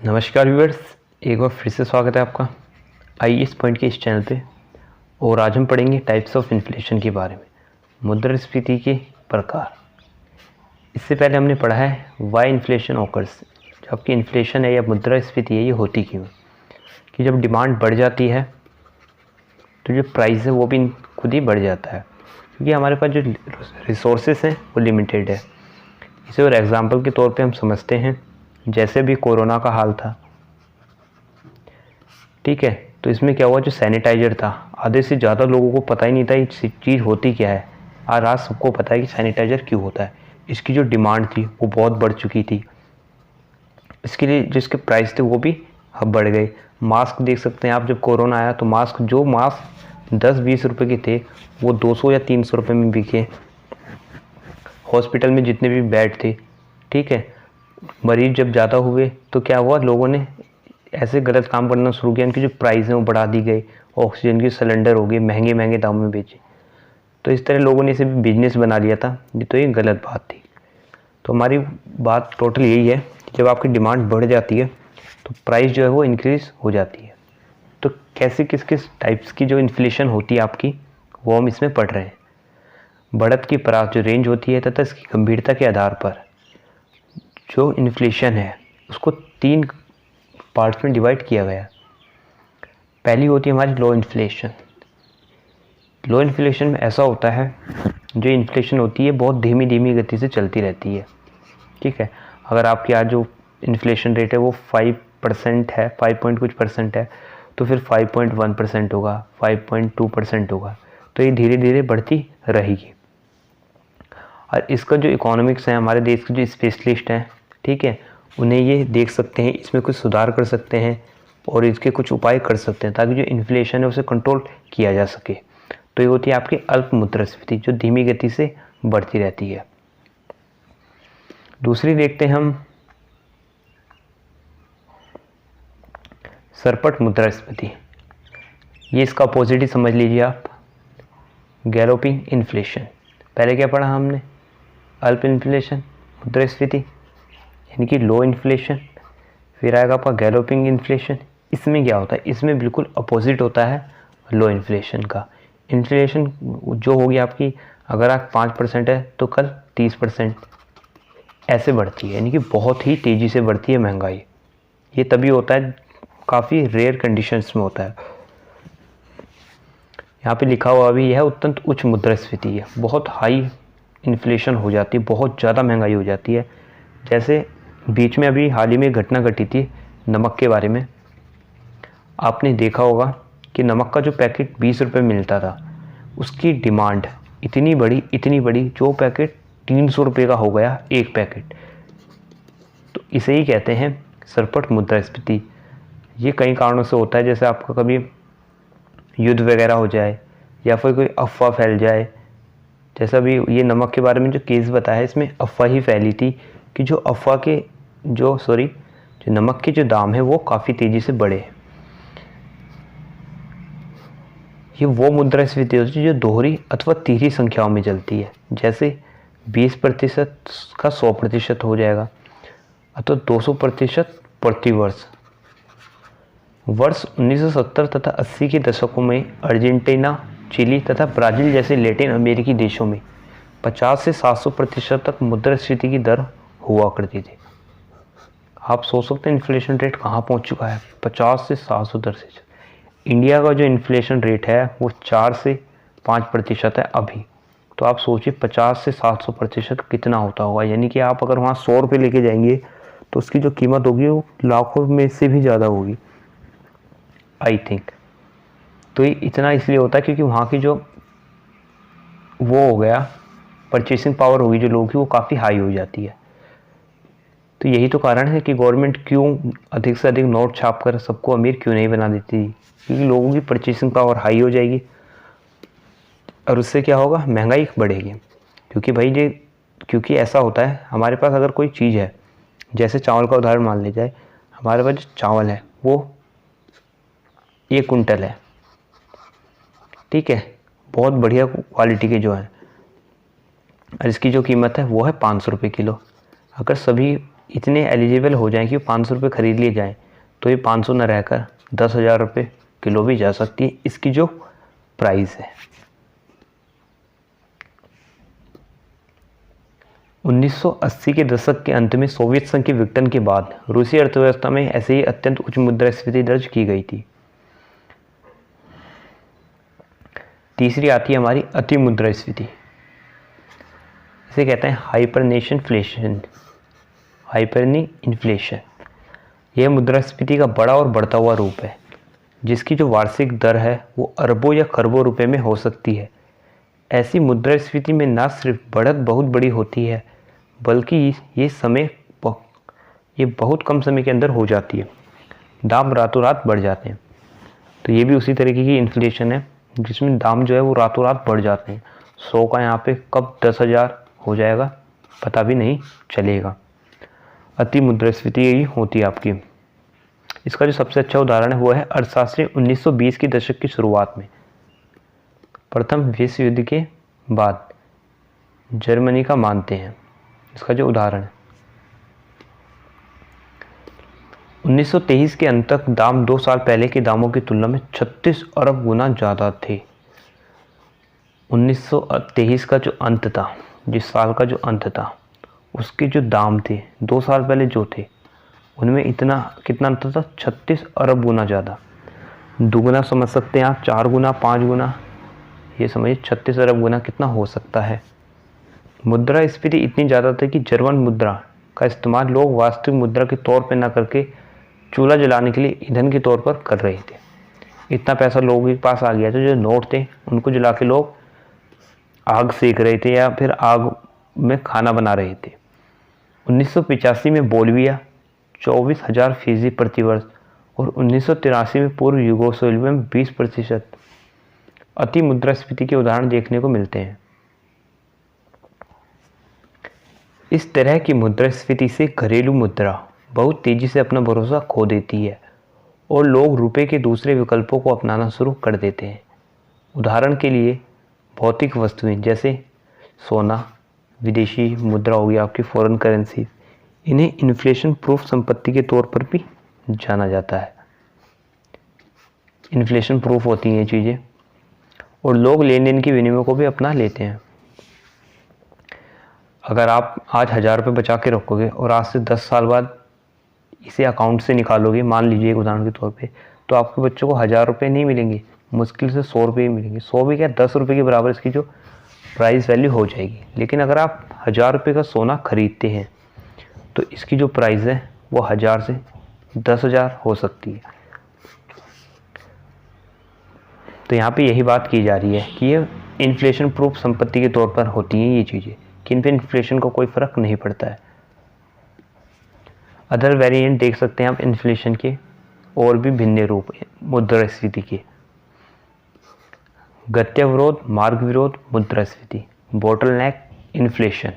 नमस्कार व्यूअर्स, एक बार फिर से स्वागत है आपका आईएएस पॉइंट के इस चैनल पे। और आज हम पढ़ेंगे टाइप्स ऑफ इन्फ्लेशन के बारे में, मुद्रास्फीति के प्रकार। इससे पहले हमने पढ़ा है वाई इन्फ्लेशन ऑकर्स, जो आपकी इन्फ्लेशन है या मुद्रास्फीति है ये होती क्यों है। कि जब डिमांड बढ़ जाती है तो जो प्राइस है वो भी खुद ही बढ़ जाता है, क्योंकि हमारे पास जो रिसोर्सेस हैं वो लिमिटेड है। इसे और एग्जांपल के तौर पे हम समझते हैं, जैसे भी कोरोना का हाल था, ठीक है। तो इसमें क्या हुआ, जो सैनिटाइज़र था आधे से ज़्यादा लोगों को पता ही नहीं था ये चीज़ होती क्या है। आज सबको पता है कि सैनिटाइज़र क्यों होता है। इसकी जो डिमांड थी वो बहुत बढ़ चुकी थी, इसके लिए जिसके प्राइस थे वो भी अब बढ़ गए। मास्क देख सकते हैं आप, जब कोरोना आया तो मास्क 10-20 रुपए के थे वो 200 या 300 रुपये में बिके। हॉस्पिटल में जितने भी बेड थे, ठीक है, मरीज जब ज़्यादा हुए तो क्या हुआ, लोगों ने ऐसे गलत काम करना शुरू किया, इनकी जो प्राइस है वो बढ़ा दी गई। ऑक्सीजन के सिलेंडर हो गए महंगे महंगे दाम में बेचे। तो इस तरह लोगों ने इसे भी बिजनेस बना लिया था, तो ये गलत बात थी। तो हमारी बात टोटल यही है कि जब आपकी डिमांड बढ़ जाती है तो प्राइस जो है वो इंक्रीज़ हो जाती है। तो कैसे किस किस टाइप्स की जो इन्फ्लेशन होती है आपकी, वो हम इसमें पढ़ रहे हैं। बढ़त की परास जो रेंज होती है तथा इसकी गंभीरता के आधार पर जो इन्फ्लेशन है उसको 3 पार्ट्स में डिवाइड किया गया। पहली होती है हमारी लो इन्फ्लेशन। लो इन्फ्लेशन में ऐसा होता है, जो इन्फ्लेशन होती है बहुत धीमी धीमी गति से चलती रहती है, ठीक है। अगर आपके आज जो इन्फ्लेशन रेट है वो 5% है, 5 पॉइंट कुछ परसेंट है, तो फिर 5.1% होगा, 5.2% होगा। तो ये धीरे धीरे बढ़ती रहेगी। और इसका जो इकोनॉमिक्स है, हमारे देश के जो स्पेशलिस्ट हैं, ठीक है, उन्हें ये देख सकते हैं, इसमें कुछ सुधार कर सकते हैं और इसके कुछ उपाय कर सकते हैं ताकि जो इन्फ्लेशन है उसे कंट्रोल किया जा सके। तो ये होती है आपकी अल्प मुद्रास्फीति, जो धीमी गति से बढ़ती रहती है। दूसरी देखते हैं हम सरपट मुद्रास्फीति। ये इसका अपोजिट ही समझ लीजिए आप, गैलोपिंग इन्फ्लेशन। पहले क्या पढ़ा हमने, अल्प इन्फ्लेशन मुद्रास्फीति यानी कि लो इन्फ्लेशन, फिर आएगा आपका गैलोपिंग इन्फ्लेशन। इसमें क्या होता है, इसमें बिल्कुल अपोजिट होता है लो इन्फ्लेशन का। इन्फ्लेशन जो होगी आपकी, अगर आप 5% है तो कल 30% ऐसे बढ़ती है, यानी कि बहुत ही तेज़ी से बढ़ती है महंगाई। ये तभी होता है, काफ़ी रेयर कंडीशंस में होता है। यहाँ पे लिखा हुआ भी यह अत्यंत उच्च मुद्रास्फीति है, बहुत हाई इन्फ्लेशन हो जाती है, बहुत ज़्यादा महंगाई हो जाती है। जैसे बीच में अभी हाल ही में घटना घटी थी नमक के बारे में। आपने देखा होगा कि नमक का जो पैकेट 20 रुपये मिलता था, उसकी डिमांड इतनी बड़ी, जो पैकेट 300 रुपये का हो गया एक पैकेट। तो इसे ही कहते हैं सरपट मुद्रास्फीति। ये कई कारणों से होता है, जैसे आपका कभी युद्ध वगैरह हो जाए या फिर कोई अफवाह फैल जाए। जैसा भी ये नमक के बारे में जो केस बताया है, इसमें अफवाह ही फैली थी कि जो नमक के जो दाम है वो काफ़ी तेज़ी से बढ़े। ये वो मुद्रास्फीति होती है जो दोहरी अथवा तिहरी संख्याओं में चलती है, जैसे 20% का 100% हो जाएगा, अथवा 200% प्रति वर्ष। वर्ष 1970 तथा 80 के दशकों में अर्जेंटीना, चिली तथा ब्राज़ील जैसे लैटिन अमेरिकी देशों में 50 से 700% तक मुद्रास्फीति की दर हुआ करती थी। आप सोच सकते हैं इन्फ्लेशन रेट कहाँ पहुँच चुका है, 50 से 700%। इंडिया का जो इन्फ्लेशन रेट है वो 4 से 5% है अभी। तो आप सोचिए 50 से 700% कितना होता होगा, यानी कि आप अगर वहाँ 100 रुपये लेके जाएंगे तो उसकी जो कीमत होगी वो लाखों में से भी ज़्यादा होगी, आई थिंक। तो ये इतना इसलिए होता है क्योंकि वहाँ की जो वो हो गया परचेसिंग पावर होगी जो लोगों की, वो काफ़ी हाई हो जाती है। तो यही तो कारण है कि गवर्नमेंट क्यों अधिक से अधिक नोट छाप कर सबको अमीर क्यों नहीं बना देती, क्योंकि लोगों की परचेसिंग पावर हाई हो जाएगी और उससे क्या होगा, महंगाई बढ़ेगी। क्योंकि ऐसा होता है, हमारे पास अगर कोई चीज़ है, जैसे चावल का उदाहरण मान लिया जाए, हमारे पास जो चावल है वो 1 कुंटल है, ठीक है, बहुत बढ़िया क्वालिटी के जो है, और इसकी जो कीमत है वो है 500 रुपये किलो। अगर सभी इतने एलिजिबल हो जाएं कि 500 रुपये खरीद लिए जाएं, तो ये 500 न रहकर 10,000 रुपये किलो भी जा सकती है इसकी जो प्राइस है। 1980 के दशक के अंत में सोवियत संघ के विघटन के बाद रूसी अर्थव्यवस्था में ऐसे ही अत्यंत उच्च मुद्रास्फीति दर्ज की गई थी। तीसरी आती है हमारी अति मुद्रास्फीति। इसे कहते हैं हाइपरनी इन्फ्लेशन। यह मुद्रास्फीति का बड़ा और बढ़ता हुआ रूप है, जिसकी जो वार्षिक दर है वो अरबों या खरबों रुपए में हो सकती है। ऐसी मुद्रास्फीति में न सिर्फ बढ़त बहुत बड़ी होती है, बल्कि ये बहुत कम समय के अंदर हो जाती है। दाम रातों रात बढ़ जाते हैं। तो ये भी उसी तरीके की इन्फ्लेशन है जिसमें दाम जो है वो रातों रात बढ़ जाते हैं। 100 का यहाँ पे कब 10,000 हो जाएगा पता भी नहीं चलेगा। अति मुद्रास्फीति यही होती है आपकी। इसका जो सबसे अच्छा उदाहरण है वो है अर्थशास्त्री 1920 के दशक की शुरुआत में प्रथम विश्व युद्ध के बाद जर्मनी का मानते हैं। इसका जो उदाहरण है 1923 के अंत तक दाम 2 साल पहले के दामों की तुलना में 36 अरब गुना ज़्यादा थे। 1923 का जो अंत था, जिस साल का जो अंत था, उसके जो दाम थे 2 साल पहले जो थे उनमें कितना अंतर था? 36 अरब गुना ज़्यादा। दुगुना समझ सकते हैं आप, 4 गुना, 5 गुना, ये समझिए 36 अरब गुना कितना हो सकता है। मुद्रास्फीति इतनी ज़्यादा थी कि जर्मन मुद्रा का इस्तेमाल लोग वास्तविक मुद्रा के तौर पर न करके चूल्हा जलाने के लिए ईंधन के तौर पर कर रहे थे। इतना पैसा लोगों के पास आ गया था, जो नोट थे उनको जला के लोग आग सेक रहे थे या फिर आग में खाना बना रहे थे। 1985 में बोल्विया 24,000% प्रतिवर्ष और 1983 में पूर्व यूगोस्लाविया में 20% अति मुद्रास्फीति के उदाहरण देखने को मिलते हैं। इस तरह की मुद्रास्फीति से घरेलू मुद्रा बहुत तेजी से अपना भरोसा खो देती है और लोग रुपए के दूसरे विकल्पों को अपनाना शुरू कर देते हैं। उदाहरण के लिए भौतिक वस्तुएं जैसे सोना, विदेशी मुद्रा हो गई आपकी फॉरेन करेंसी, इन्हें इन्फ्लेशन प्रूफ संपत्ति के तौर पर भी जाना जाता है। इन्फ्लेशन प्रूफ होती हैं ये चीज़ें और लोग लेन देन के विनिमय को भी अपना लेते हैं। अगर आप आज 1,000 रुपये बचा के रखोगे और आज से 10 साल बाद इसे अकाउंट से निकालोगे, मान लीजिए एक उदाहरण के तौर पे, तो आपके बच्चों को 1,000 रुपये नहीं मिलेंगे, मुश्किल से 100 रुपये ही मिलेंगे। 100 भी क्या, 10 रुपये के बराबर इसकी जो प्राइस वैल्यू हो जाएगी। लेकिन अगर आप 1,000 रुपये का सोना खरीदते हैं तो इसकी जो प्राइस है वो 1,000 से 10,000 हो सकती है। तो यहाँ पे यही बात की जा रही है कि ये इन्फ्लेशन प्रूफ संपत्ति के तौर पर होती हैं ये चीज़ें, कि इन पर इन्फ्लेशन का कोई फ़र्क नहीं पड़ता है। अदर वेरिएंट देख सकते हैं आप इन्फ्लेशन के और भी भिन्न रूप मुद्रास्फीति के। गत्या विरोध, मार्ग विरोध मुद्रास्फीति, बोटलनेक इन्फ्लेशन।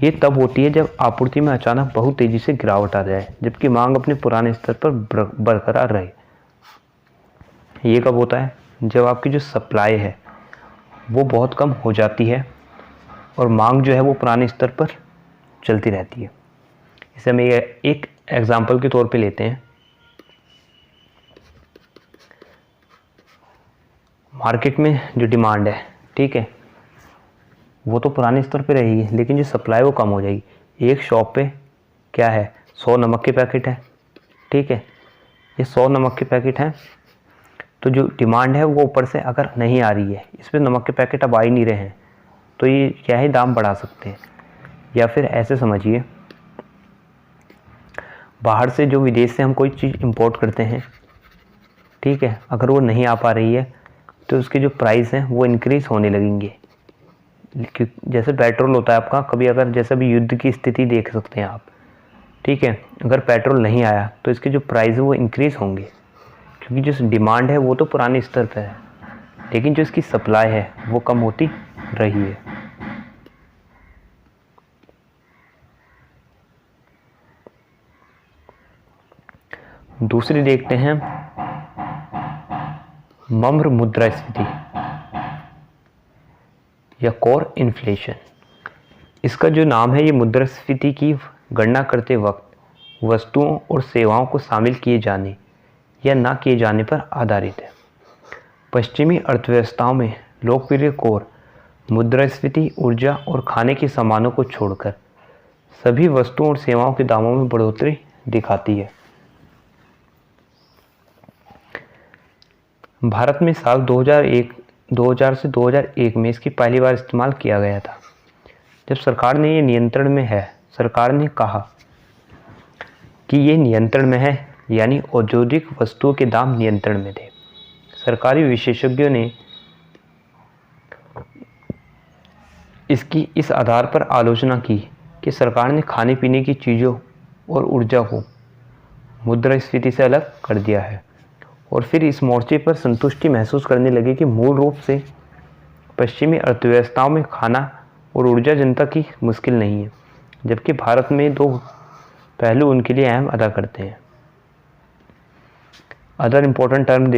ये तब होती है जब आपूर्ति में अचानक बहुत तेज़ी से गिरावट आ जाए जबकि मांग अपने पुराने स्तर पर बरकरार रहे। ये कब होता है? जब आपकी जो सप्लाई है वो बहुत कम हो जाती है और मांग जो है वो पुराने स्तर पर चलती रहती है। इसे हम एक एग्जाम्पल के तौर पे लेते हैं। मार्केट में जो डिमांड है, ठीक है, वो तो पुराने स्तर पे रहेगी, लेकिन जो सप्लाई वो कम हो जाएगी। एक शॉप पे क्या है, 100 नमक के पैकेट है, ठीक है, ये 100 नमक के पैकेट हैं, तो जो डिमांड है वो ऊपर से अगर नहीं आ रही है, इस पर नमक के पैकेट अब आ ही नहीं रहे हैं, तो ये क्या है, दाम बढ़ा सकते हैं। या फिर ऐसे समझिए, बाहर से जो विदेश से हम कोई चीज़ इंपोर्ट करते हैं, ठीक है, अगर वो नहीं आ पा रही है तो उसकी जो प्राइस है वो इंक्रीज़ होने लगेंगे। जैसे पेट्रोल होता है आपका, कभी अगर जैसे अभी युद्ध की स्थिति देख सकते हैं आप, ठीक है, अगर पेट्रोल नहीं आया तो इसके जो प्राइस है वो इंक्रीज़ होंगे, क्योंकि जो डिमांड है वो तो पुराने स्तर पर है, लेकिन जो इसकी सप्लाई है वो कम होती रही है। दूसरी देखते हैं, मम्र मुद्रास्फीति या कोर इन्फ्लेशन। इसका जो नाम है, ये मुद्रास्फीति की गणना करते वक्त वस्तुओं और सेवाओं को शामिल किए जाने या ना किए जाने पर आधारित है। पश्चिमी अर्थव्यवस्थाओं में लोकप्रिय कोर मुद्रास्फीति ऊर्जा और खाने के सामानों को छोड़कर सभी वस्तुओं और सेवाओं के दामों में बढ़ोतरी दिखाती है। भारत में साल 2000 से 2001 में इसकी पहली बार इस्तेमाल किया गया था। जब सरकार ने ये नियंत्रण में है, सरकार ने कहा कि ये नियंत्रण में है, यानी औद्योगिक वस्तुओं के दाम नियंत्रण में थे। सरकारी विशेषज्ञों ने इसकी इस आधार पर आलोचना की कि सरकार ने खाने पीने की चीज़ों और ऊर्जा को मुद्रास्फीति से अलग कर दिया है, और फिर इस मोर्चे पर संतुष्टि महसूस करने लगे कि मूल रूप से पश्चिमी अर्थव्यवस्थाओं में खाना और ऊर्जा जनता की मुश्किल नहीं है, जबकि भारत में दो पहलू उनके लिए अहम अदा करते हैं। अदर इम्पोर्टेंट टर्म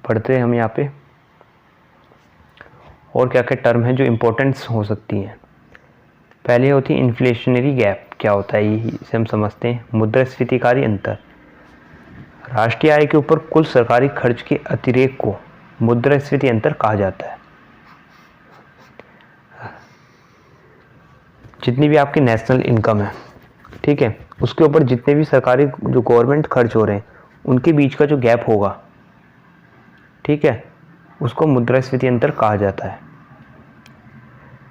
पढ़ते हैं हम यहाँ पे, और क्या क्या टर्म हैं जो इम्पोर्टेंट्स हो सकती हैं। पहले होती है इन्फ्लेशनरी गैप। क्या होता है ये, इसे हम समझते हैं। मुद्रास्फीतिकारी अंतर। राष्ट्रीय आय के ऊपर कुल सरकारी खर्च के अतिरेक को मुद्रास्फीति अंतर कहा जाता है। जितनी भी आपकी नेशनल इनकम है, ठीक है, उसके ऊपर जितने भी सरकारी जो गवर्नमेंट खर्च हो रहे हैं उनके बीच का जो गैप होगा, ठीक है, उसको मुद्रास्फीति अंतर कहा जाता है।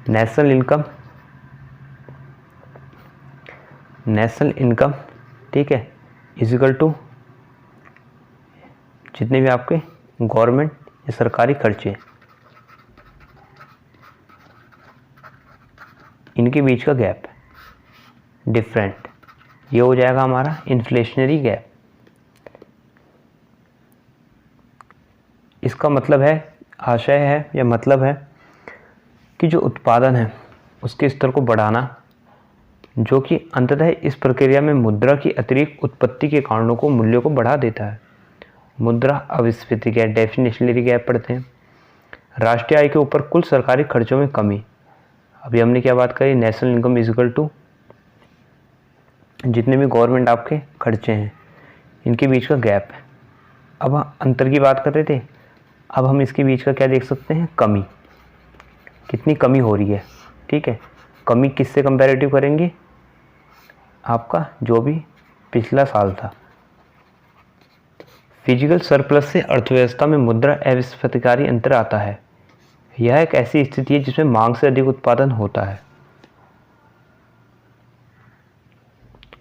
नेशनल इनकम, ठीक है, इज इक्वल टू जितने भी आपके गवर्नमेंट या सरकारी खर्चे, इनके बीच का गैप डिफरेंट, ये हो जाएगा हमारा इन्फ्लेशनरी गैप। इसका मतलब है, आशय है या मतलब है कि जो उत्पादन है उसके स्तर को बढ़ाना, जो कि अंततः इस प्रक्रिया में मुद्रा की अतिरिक्त उत्पत्ति के कारणों को मूल्यों को बढ़ा देता है। मुद्रा अविस्फीति गैप, डेफिनेशनरी गैप पढ़ते हैं। राष्ट्रीय आय के ऊपर कुल सरकारी खर्चों में कमी। अभी हमने क्या बात करी, national income is equal to जितने भी गवर्नमेंट आपके खर्चे हैं इनके बीच का गैप है। अब अंतर की बात कर रहे थे, अब हम इसके बीच का क्या देख सकते हैं, कमी। कितनी कमी हो रही है, ठीक है। कमी किससे कंपैरेटिव करेंगे, आपका जो भी पिछला साल था। फिजिकल सरप्लस से अर्थव्यवस्था में मुद्रा अविस्फीतिकारी अंतर आता है। यह एक ऐसी स्थिति है जिसमें मांग से अधिक उत्पादन होता है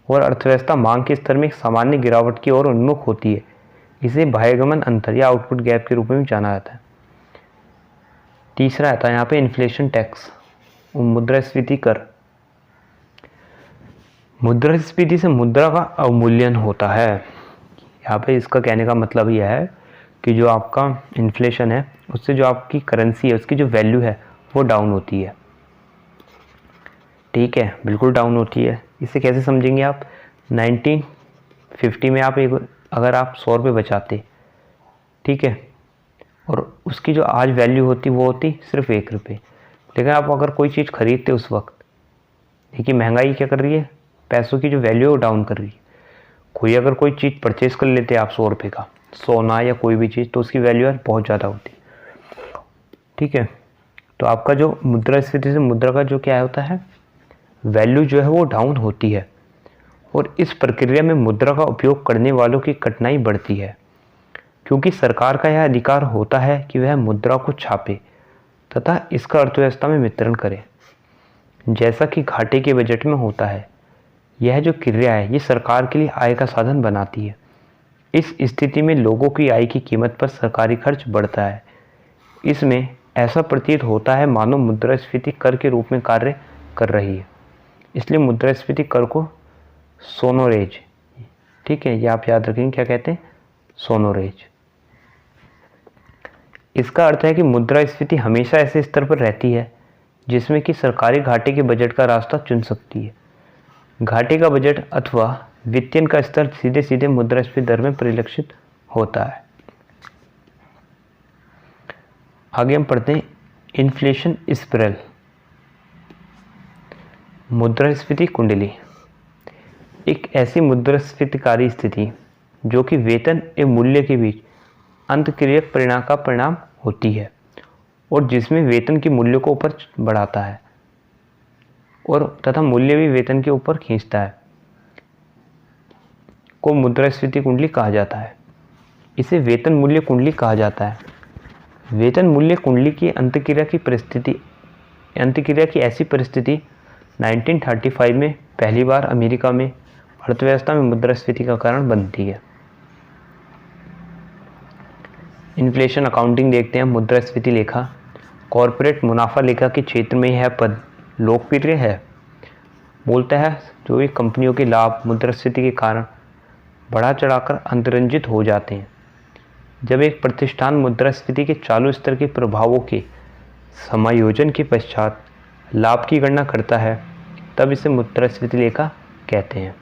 और अर्थव्यवस्था मांग के स्तर में एक सामान्य गिरावट की ओर उन्मुख होती है। इसे बाह्यगमन अंतर या आउटपुट गैप के रूप में जाना जाता है। तीसरा आता है यहाँ पे इन्फ्लेशन टैक्स, मुद्रास्फीति कर। मुद्रास्फीति से मुद्रा का अवमूल्यन होता है। यहाँ पे इसका कहने का मतलब यह है कि जो आपका इन्फ्लेशन है उससे जो आपकी करेंसी है उसकी जो वैल्यू है वो डाउन होती है, ठीक है, बिल्कुल डाउन होती है। इसे कैसे समझेंगे आप, 1950 में आप अगर आप 100 रुपये बचाते, ठीक है, और उसकी जो आज वैल्यू होती वो होती सिर्फ 1 रुपये, लेकिन आप अगर कोई चीज़ खरीदते उस वक्त, देखिए महंगाई क्या कर रही है, पैसों की जो वैल्यू है वो डाउन कर रही है। कोई अगर कोई चीज़ परचेज कर लेते आप 100 रुपये का, सोना या कोई भी चीज़, तो उसकी वैल्यू यार बहुत ज़्यादा होती है, ठीक है। तो आपका जो मुद्रास्फीति से मुद्रा का जो क्या होता है, वैल्यू जो है वो डाउन होती है, और इस प्रक्रिया में मुद्रा का उपयोग करने वालों की कठिनाई बढ़ती है, क्योंकि सरकार का यह अधिकार होता है कि वह मुद्रा को छापे तथा इसका अर्थव्यवस्था में वितरण करे, जैसा कि घाटे के बजट में होता है। यह जो क्रिया है ये सरकार के लिए आय का साधन बनाती है। इस स्थिति में लोगों की आय की कीमत पर सरकारी खर्च बढ़ता है। इसमें ऐसा प्रतीत होता है मानो मुद्रास्फीति कर के रूप में कार्य कर रही है। इसलिए मुद्रास्फीति कर को सोनोरेज, ठीक है, ये आप याद रखेंगे क्या कहते हैं, सोनोरेज। इसका अर्थ है कि मुद्रास्फीति हमेशा ऐसे स्तर पर रहती है जिसमें कि सरकारी घाटे के बजट का रास्ता चुन सकती है। घाटे का बजट अथवा वित्तीयन का स्तर सीधे सीधे मुद्रास्फीति दर में परिलक्षित होता है। आगे हम पढ़ते हैं इन्फ्लेशन स्पिरल, मुद्रास्फीति कुंडली। एक ऐसी मुद्रास्फीतिकारी स्थिति जो कि वेतन एवं मूल्य के बीच अंतक्रियक परिणाम का परिणाम होती है और जिसमें वेतन के मूल्य को ऊपर बढ़ाता है और तथा मूल्य भी वेतन के ऊपर खींचता है, को मुद्रास्फीति कुंडली कहा जाता है। इसे वेतन मूल्य कुंडली कहा जाता है। वेतन मूल्य कुंडली की अंतक्रिया की ऐसी परिस्थिति 1935 में पहली बार अमेरिका में अर्थव्यवस्था में मुद्रास्फीति का कारण बनती है। इन्फ्लेशन अकाउंटिंग देखते हैं। मुद्रास्फीति लेखा कॉरपोरेट मुनाफा लेखा के क्षेत्र में यह पद लोकप्रिय है। बोलता है जो भी कंपनियों के लाभ मुद्रास्फीति के कारण बढ़ा चढ़ाकर अंतरंजित हो जाते हैं। जब एक प्रतिष्ठान मुद्रास्फीति के चालू स्तर के प्रभावों के समायोजन के पश्चात लाभ की गणना करता है तब इसे मुद्रास्फीति लेखा कहते हैं।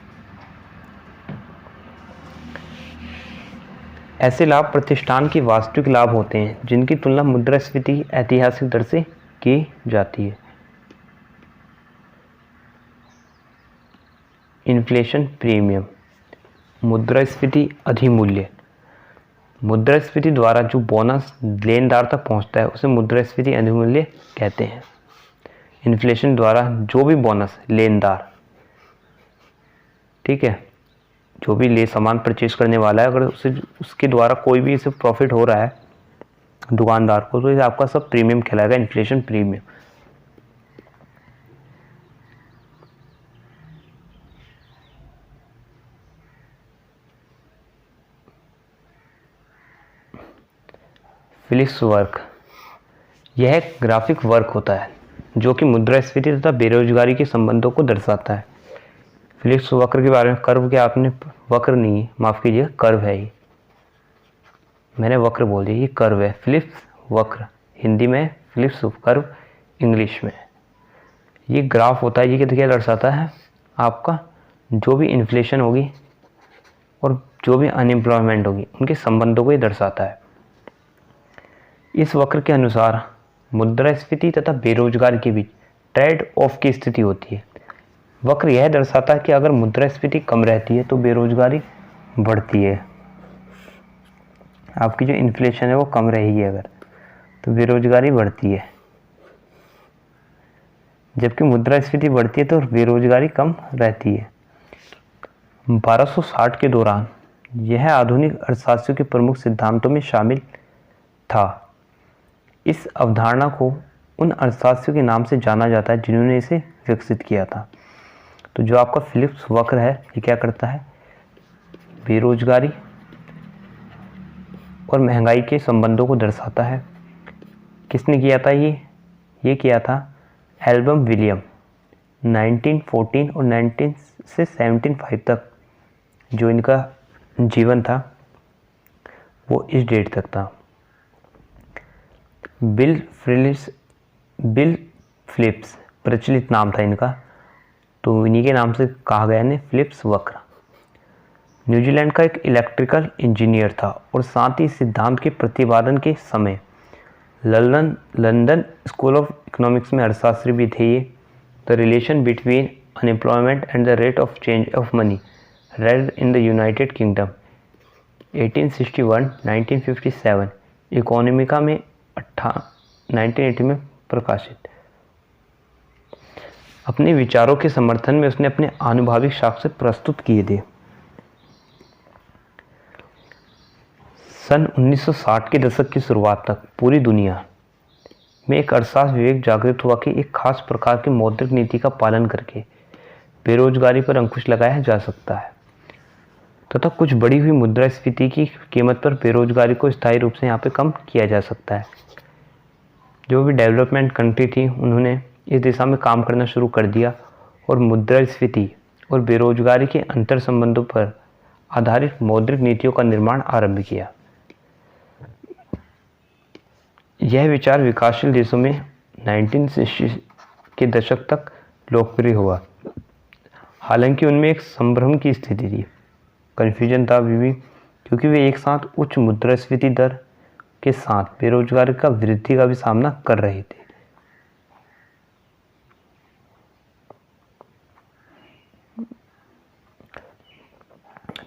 ऐसे लाभ प्रतिष्ठान के वास्तविक लाभ होते हैं जिनकी तुलना मुद्रास्फीति ऐतिहासिक दर से की जाती है। इन्फ्लेशन प्रीमियम, मुद्रास्फीति अधिमूल्य। मुद्रास्फीति द्वारा जो बोनस लेनदार तक पहुंचता है उसे मुद्रास्फीति अधिमूल्य कहते हैं। इन्फ्लेशन द्वारा जो भी बोनस लेनदार, ठीक है, जो भी सामान परचेज करने वाला है, अगर उसके द्वारा कोई भी इसे प्रॉफिट हो रहा है दुकानदार को, तो ये आपका सब प्रीमियम कहलाएगा, इन्फ्लेशन प्रीमियम। फिलिप्स वर्क, यह एक ग्राफिक वर्क होता है जो कि मुद्रास्फीति तथा बेरोजगारी के संबंधों को दर्शाता है। फिलिप्स वक्र के बारे में, कर्व के आपने वक्र नहीं है, माफ कीजिए, कर्व है ये, मैंने वक्र बोल दिया, ये कर्व है। फिलिप्स वक्र हिंदी में, फिलिप्स कर्व इंग्लिश में। ये ग्राफ होता है, ये क्या दर्शाता है, आपका जो भी इन्फ्लेशन होगी और जो भी अनएम्प्लॉयमेंट होगी उनके संबंधों को ये दर्शाता है। इस वक्र के अनुसार मुद्रास्फीति तथा बेरोजगारी के बीच ट्रेड ऑफ की स्थिति होती है। वक्र यह दर्शाता है कि अगर मुद्रास्फीति कम रहती है तो बेरोजगारी बढ़ती है। आपकी जो इन्फ्लेशन है वो कम रहेगी अगर, तो बेरोजगारी बढ़ती है, जबकि मुद्रास्फीति बढ़ती है तो बेरोजगारी कम रहती है। 1260 के दौरान यह आधुनिक अर्थशास्त्र के प्रमुख सिद्धांतों में शामिल था। इस अवधारणा को उन अर्थशास्त्रियों के नाम से जाना जाता है जिन्होंने इसे विकसित किया था। तो जो आपका फिलिप्स वक्र है ये क्या करता है, बेरोजगारी और महंगाई के संबंधों को दर्शाता है। किसने किया था ये किया था एल्बम विलियम। 1914 और 19 से 1705 तक जो इनका जीवन था वो इस डेट तक था। बिल फिलिप्स प्रचलित नाम था इनका, तो इन्हीं के नाम से कहा गया ने फिलिप्स वक्र। न्यूजीलैंड का एक इलेक्ट्रिकल इंजीनियर था और साथ ही सिद्धांत के प्रतिपादन के समय लंदन स्कूल ऑफ इकोनॉमिक्स में अर्थशास्त्री भी थे ये। The relation between unemployment and the rate of change of money red in the United kingdom 1861-1957 इकोनॉमिका में 1980 में प्रकाशित। अपने विचारों के समर्थन में उसने अपने आनुभाविक साक्ष्य प्रस्तुत किए थे। सन 1960 के दशक की शुरुआत तक पूरी दुनिया में एक अर्थशास्त्र विवेक जागृत हुआ कि एक खास प्रकार की मौद्रिक नीति का पालन करके बेरोजगारी पर अंकुश लगाया जा सकता है तथा कुछ बढ़ी हुई मुद्रास्फीति की कीमत पर बेरोजगारी को स्थायी रूप से यहाँ पे कम किया जा सकता है। जो भी डेवलपमेंट कंट्री थी उन्होंने इस दिशा में काम करना शुरू कर दिया और मुद्रास्फीति और बेरोजगारी के अंतर संबंधों पर आधारित मौद्रिक नीतियों का निर्माण आरंभ किया। यह विचार विकासशील देशों में 1960 के दशक तक लोकप्रिय हुआ। हालांकि उनमें एक संभ्रम की स्थिति थी, कन्फ्यूजन था अभी भी, क्योंकि वे एक साथ उच्च मुद्रास्फीति दर के साथ बेरोजगारी का वृद्धि का भी सामना कर रहे थे।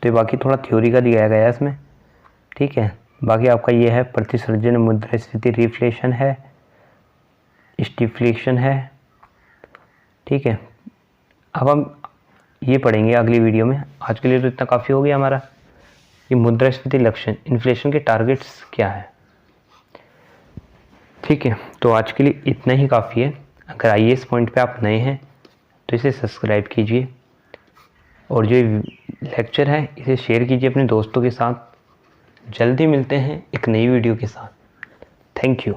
तो ये बाकी थोड़ा थ्योरी का दिया गया है इसमें, ठीक है। बाकी आपका ये है प्रतिसर्जन मुद्रास्फीति, रिफ्लेशन है, स्टिफ्लेशन है, ठीक है। अब हम ये पढ़ेंगे अगली वीडियो में। आज के लिए तो इतना काफ़ी हो गया हमारा कि मुद्रास्फीति लक्षण, इन्फ्लेशन के टारगेट्स क्या है, ठीक है। तो आज के लिए इतना ही काफ़ी है। अगर आईएएस पॉइंट पे आप नए हैं तो इसे सब्सक्राइब कीजिए और जो लेक्चर है इसे शेयर कीजिए अपने दोस्तों के साथ। जल्दी मिलते हैं एक नई वीडियो के साथ। Thank you.